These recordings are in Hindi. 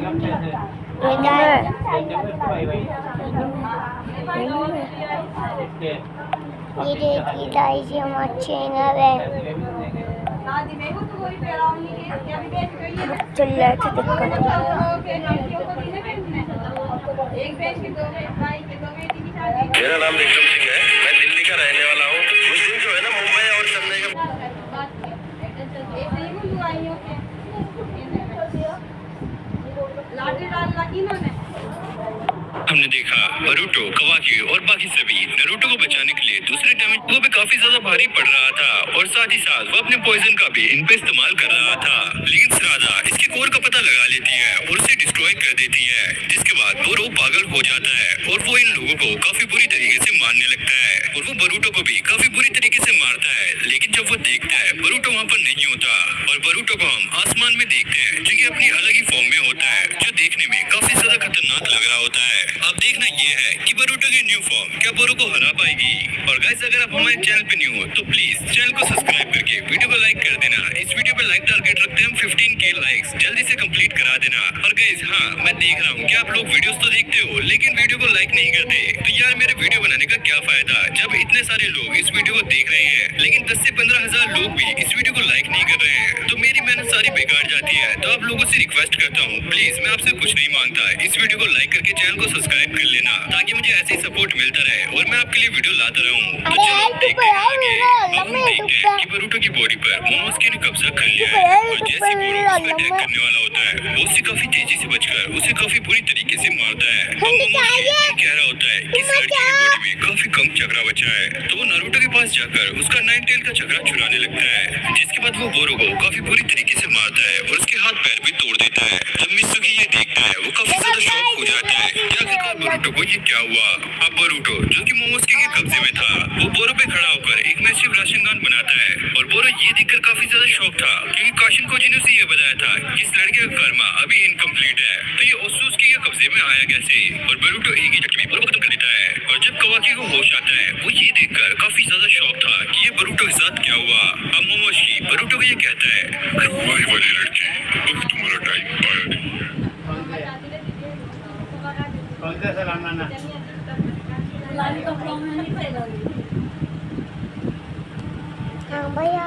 ये देखिए गाइस, ये हमारा चैनल है। चल रहा है मेरा नाम विक्रम सिंह है। मैं दिल्ली का रहने वाला हूँ। उस दिन जो है ना, मुंबई और चेन्नई का हमने देखा बरूटो, कवाकी और बाकी सभी नारुतो को बचाने के लिए दूसरे डैमेज वो भी काफी ज्यादा भारी पड़ रहा था और साथ ही साथ वो अपने पॉइजन का भी इन पे इस्तेमाल कर रहा था। लेकिन सरादा इसके कोर का पता लगा लेती है और उसे डिस्ट्रॉय कर देती है, जिसके बाद बोरो पागल हो जाता है और वो इन लोगों को काफी बुरी तरीके से मारने लगता है और वो बरूटो को भी काफी बुरी तरीके से मारता है। लेकिन जब वो देखता है बरूटो वहाँ पर नहीं होता और बरूटो को हम आसमान में देखते हैं जो कि अपनी अलग ही फॉर्म में होता है, जो देखने में काफी ज्यादा खतरनाक लग रहा होता है। अब देखना ये है कि बरूटो की न्यू फॉर्म क्या बोरो को हरा पाएगी। और गाइस, अगर आप हमारे चैनल पे न्यू हो तो प्लीज चैनल को सब्सक्राइब करके वीडियो को लाइक कर देना। इस वीडियो पे लाइक टारगेट रखते हैं हम 15K लाइक्स, जल्दी से कंप्लीट करा देना। और गाइस, हाँ, मैं देख रहा हूँ कि आप लोग वीडियोस तो देखते हो लेकिन वीडियो को लाइक नहीं करते, तो यार मेरे वीडियो बनाने का क्या फायदा जब इतने सारे लोग इस वीडियो को देख रहे हैं लेकिन 10 से 15 हजार लोग भी इस वीडियो को लाइक नहीं कर रहे हैं, तो मेरी मेहनत सारी बेकार जाती है। तो आप लोगों से रिक्वेस्ट करता हूँ, प्लीज, मैं आपसे कुछ नहीं मांगता, इस वीडियो को लाइक करके चैनल को सब्सक्राइब कर लेना ताकि मुझे ऐसे ही सपोर्ट मिलता रहे और मैं आपके लिए वीडियो लाता रहूं। तो चलो देखते हैं आगे। अब हम देखते हैं कि बरूटो की बॉडी पर मोमोस्की ने कब्जा कर लिया है और जैसे बोरो उस पर अटैक करने वाला होता है वो उससे काफी तेजी से बचकर उसे काफी बुरी तरीके से मारता है। मोमोस्की कह रहा होता है कि इस लड़की की बॉडी में काफी कम चक्रा बचा है, तो वो नारुतो के पास जाकर उसका 9 टेल का चक्रा चुराने लगता है, जिसके बाद वो बोरो को काफी बुरी तरीके से मारता है और उसके हाथ पैर भी तोड़ देता है। जब मित्सुकी ये देखता है वो काफी ज्यादा शॉक हो जाता है कि आखिरकार बरूटो को ये क्या हुआ। अब बरूटो जो कि मोमोस्की के कब्जे में था वो बोरो पे खड़ा होकर एक मैसिव राशन गन बनाता है और बोरो ये देखकर काफी ज्यादा शॉक था क्योंकि काशिन कोजी ने उसे ये बताया था कि इस लड़के का कर्मा अभी इनकम्प्लीट है, तो ये ओसुसुकी के कब्जे में आया कैसे। और बरूटो एक ही झटके में बोरो को खत्म कर देता है और जब कवाकी को होश आता है वो ये देखकर काफी ज्यादा शॉक था कि ये बरूटो के साथ क्या हुआ। अब मोमोस्की बरूटो को ये कहता है, वही वाली लड़की, अभी तुम्हारा टाइम आया नहीं है। हाँ भैया,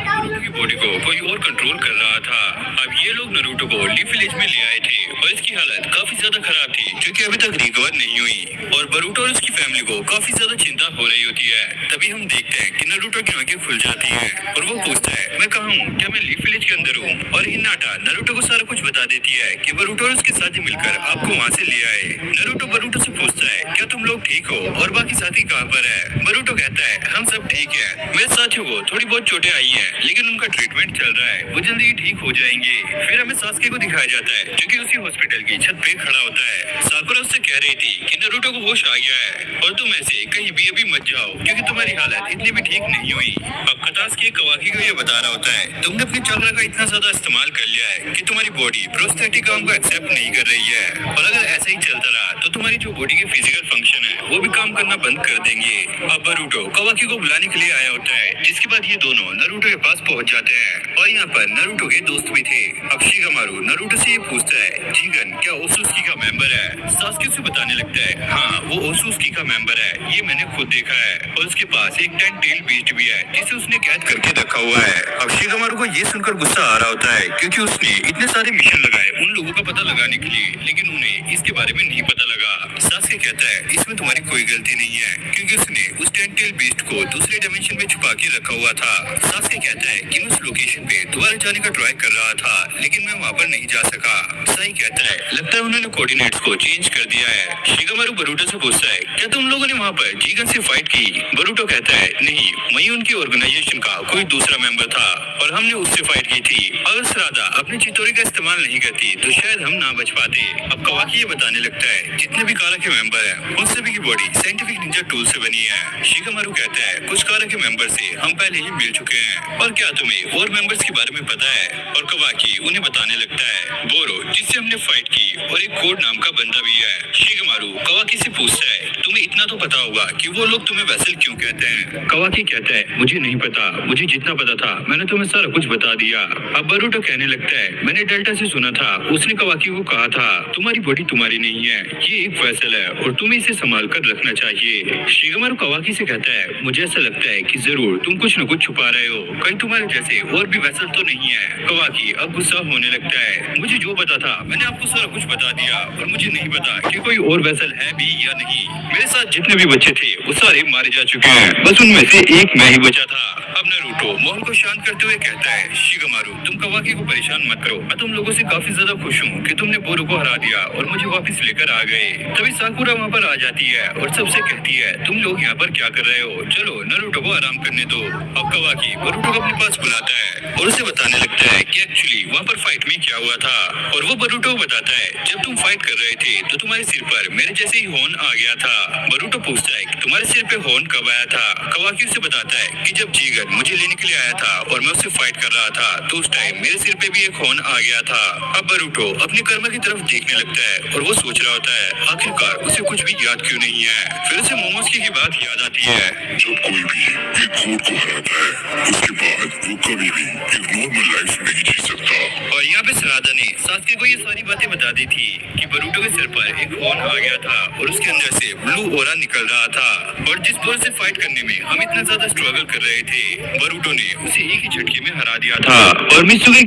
नारुतो की बॉडी को कोई और कंट्रोल कर रहा था। अब ये लोग नारुतो को लीफ विलेज में ले आए थे और इसकी हालत काफी ज्यादा खराब थी क्योंकि अभी तक रिकवर नहीं हुई और बरूटो और उसकी फैमिली को काफी ज्यादा चिंता हो रही होती है। तभी हम देखते हैं कि नारुतो की आंखें खुल जाती हैं और वो पूछता है, मैं कहाँ हूँ, क्या मैं लीफ विलेज के अंदर हूँ। और हिनाटा नारुतो को सारा कुछ बता देती है कि बरूटो और उसके साथी मिलकर आपको वहाँ से ले आए। नारुतो बरूटो से पूछता है, क्या तुम लोग ठीक हो और बाकी साथी कहाँ पर है। बरूटो कहता है, हम सब ठीक है, मेरे साथियों को थोड़ी बहुत चोटें आई हैं लेकिन उनका ट्रीटमेंट चल रहा है, वो जल्दी ही ठीक हो जाएंगे। फिर हमें सास्के को दिखाया जाता है जो कि उसी हॉस्पिटल की छत पे खड़ा होता है। साकुरा उससे कह रही थी कि नारुतो को होश आ गया है और तुम ऐसे कहीं भी अभी मत जाओ क्योंकि तुम्हारी हालत इतनी भी ठीक नहीं हुई। अब कतास्की कवाकी को ये बता रहा होता है, तुमने अपने चक्रा का इतना ज्यादा इस्तेमाल कर लिया है कि तुम्हारी बॉडी प्रोस्थेटिक काम को एक्सेप्ट नहीं कर रही है और अगर ऐसा ही चलता रहा तो तुम्हारी जो बॉडी के फिजिकल फंक्शन है वो भी काम करना बंद कर देंगे। अब बरूटो कवाकी को बुलाने के लिए आया होता है, जिसके बाद ये दोनों नारुतो के पास पहुंच जाते हैं और यहाँ पर नारुतो के दोस्त भी थे। अब शिगामारू नारुतो से ये पूछता है, जीगन क्या ओसुसुकी का मेंबर है। सास्के उसे बताने लगता है, हाँ वो ओसुसुकी का मेंबर है, ये मैंने खुद देखा है और उसके पास एक 10 टेल बीस्ट भी है जिसे उसने कैद करके रखा हुआ है। अब शिगामारू को ये सुनकर गुस्सा आ रहा होता है क्योंकि उसने इतने सारे मिशन लगाए उन लोगों का पता लगाने के लिए लेकिन उन्हें इसके बारे में नहीं पता लगा। सास्के कहता है, इसमें तुम्हारी कोई गलती नहीं है क्योंकि उसने उस 10 टेल बीस्ट को दूसरे डायमेंशन में छुपा के रखा हुआ था। सास्के कहता है कि मैं उस लोकेशन पे दोबारा जाने का ट्राई कर रहा था लेकिन मैं वहाँ पर नहीं जा सका। साई कहता है, लगता है उन्होंने कोऑर्डिनेट्स को चेंज कर दिया है। शिगामारू बरूटो से पूछता है, क्या तुम लोगों ने वहाँ पर जीगन से फाइट की। बरूटो कहता है, नहीं, वही उनकी ऑर्गेनाइजेशन का कोई दूसरा मेंबर था और हमने उससे फाइट की थी। अगर सरादा अपनी चितोरी का इस्तेमाल नहीं करती तो शायद हम ना बच पाते। अब कवाकी ये बताने लगता है, जितने भी कारा के मेंबर हैं उन सभी की बॉडी साइंटिफिक निंजा टूल से बनी है। शिगामारू कहता है, कुछ कारा के मेंबर से हम पहले ही मिल चुके हैं और क्या तुम्हें और मेंबर्स के बारे बारे में पता है और कवाकी उन्हें बताने लगता है बोरो जिससे हमने फाइट की और एक कोड नाम का बंदा भी है। शिगमारू कवाकी से पूछता है तुम्हें इतना तो पता होगा कि वो लोग तुम्हें वेसल क्यों कहते हैं। कवाकी कहता है मुझे नहीं पता, मुझे जितना पता था मैंने तुम्हें सारा कुछ बता दिया। अब बरूटो कहने लगता है मैंने डेल्टा से सुना था, उसने कवाकी को कहा था तुम्हारी बॉडी तुम्हारी नहीं है, ये एक वेसल है और तुम्हें इसे संभाल कर रखना चाहिए। शिगमारू कवाकी से कहता है मुझे ऐसा लगता है कि जरूर तुम कुछ न कुछ छुपा रहे हो, कहीं तुम्हारे जैसे और भी वेसल तो नहीं है। कवाकी अब गुस्सा होने लगता है मुझे जो पता था मैंने आपको सारा कुछ बता दिया और मुझे नहीं पता कि कोई और वेसल है भी या नहीं। मेरे साथ जितने भी बच्चे थे वो सारे मारे जा चुके हैं, बस उनमें से एक मैं ही बचा था। अब नारुतो मोहन को शांत करते हुए कहता है शिगमारू तुम कवाकी को परेशान मत करो, मैं तुम लोगों से काफी ज्यादा खुश हूँ कि तुमने बोरो को हरा दिया और मुझे वापस लेकर आ गए। तभी साकुरा वहाँ पर आ जाती है और सबसे कहती है तुम लोग यहाँ पर क्या कर रहे हो, चलो नारुतो को आराम करने दो। अब कवाकी बोरुटो को अपने पास बुलाता है और उसे बताने लगता है कि एक्चुअली वहाँ पर फाइट में क्या हुआ था और वो बोरुटो को बताता है जब तुम फाइट कर रहे थे तो तुम्हारे सिर पर मेरे जैसे ही हॉर्न आ गया था। बोरुटो पूछता है कि तुम्हारे सिर पे हॉर्न कब आया था। कवाकी उसे बताता है कि जब जीगर मुझे लेने के लिए आया था और मैं उससे फाइट कर रहा था तो उस टाइम मेरे सिर पे भी एक हॉर्न आ गया था। अब बोरुटो अपनी कर्मा की तरफ देखने लगता है और वो सोच रहा होता है आखिरकार उसे कुछ भी याद क्यों नहीं है। फिर उसे मोमोस्की की बात याद आती है। जब कोई भी एक कोड को हराता है उसके बाद वो कभी भी एक नॉर्मल लाइफ नहीं जी सकता। और यहाँ पे सरादा ने सास्के को ये सारी बातें बता दी थी कि बोरुटो के सिर पर एक हॉर्न आ गया था और उसके अंदर से ब्लू ओरा निकल रहा था और जिस बोर से फाइट करने में हम इतना ज्यादा स्ट्रगल कर रहे थे बोरुटो ने उसे एक ही झटके में हरा दिया था। और मित्सुकी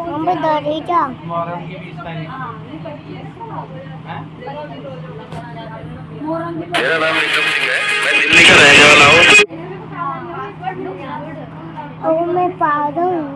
मम्मी डरी क्या? मेरा नाम विक्रम सिंह है, मैं दिल्ली का रहने वाला हूँ। और मैं पागल हूँ।